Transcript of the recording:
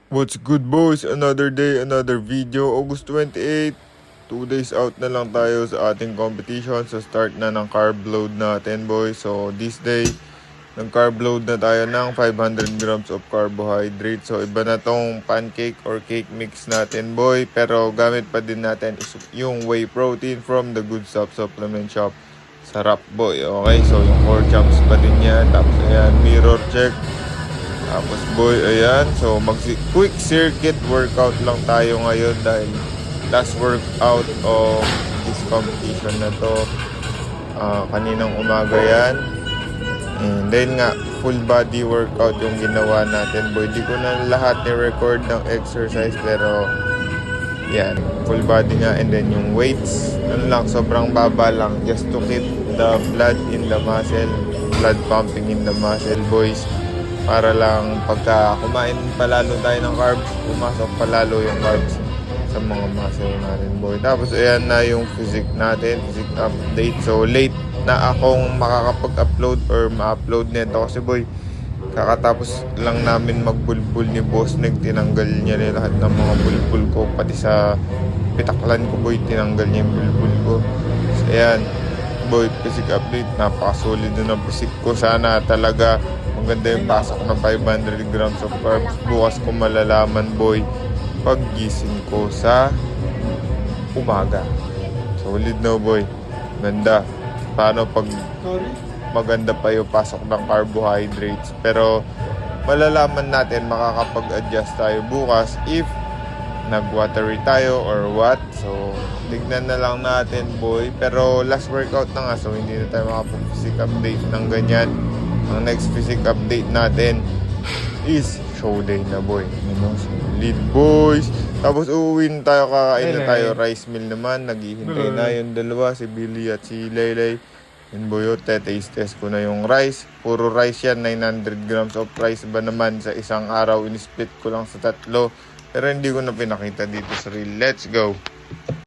What's good boys? Another day, another video. August 28, 2 days out na lang tayo sa ating competition. So start na ng carb load natin boys. So this day, nag-carb load na tayo ng 500 grams of carbohydrate. So iba na tong pancake or cake mix natin boy. Pero gamit pa din natin yung whey protein from the Good Stuff Supplement Shop. Sarap boy. Okay, so yung core chunks pa din yan. Tapos ayan, mirror check. Tapos boy, ayan. So quick circuit workout lang tayo ngayon dahil last workout of this competition na to. Kaninang umaga yan. And then nga, full body workout yung ginawa natin boy. Di ko na lahat ni-record ng exercise pero yan, full body nga. And then yung weights, ano lang, sobrang baba lang just to keep the blood in the muscle, blood pumping in the muscle boys. Para lang pagka kumain palalo tayo ng carbs, pumasok palalo yung carbs sa mga muscle natin boy. Tapos ayan na yung physique natin, physique update. So late na akong makakapag-upload or ma-upload nito kasi boy, kakatapos lang namin magbulbul ni Boss Neg. Tinanggal niya na lahat ng mga bulbul ko, pati sa pitaklan ko boy, tinanggal niya yung bulbul ko. So ayan boy, physique update, napakasolid na ng physique ko. Sana talaga maganda yung pasok ng 500 grams of carbs. Bukas ko malalaman boy pag gising ko sa umaga. Solid na boy, ganda. Paano pag maganda pa yung pasok ng carbohydrates, pero malalaman natin, makakapag-adjust tayo bukas if nag-watery tayo or what. So tignan na lang natin boy. Pero last workout na nga, so hindi na tayo makapag-physique update ng ganyan. Ang next physique update natin is show day na boy. So, lead boys. Tapos uuwi na tayo, kakain na tayo. Rice meal naman, naghihintay na yung dalawa, si Billy at si Laylay. Yun boy, taste test ko na yung rice. Puro rice yan, 900 grams of rice ba naman sa isang araw. In-split ko lang sa 3. Pero hindi ko na pinakita dito sa reel. Let's go!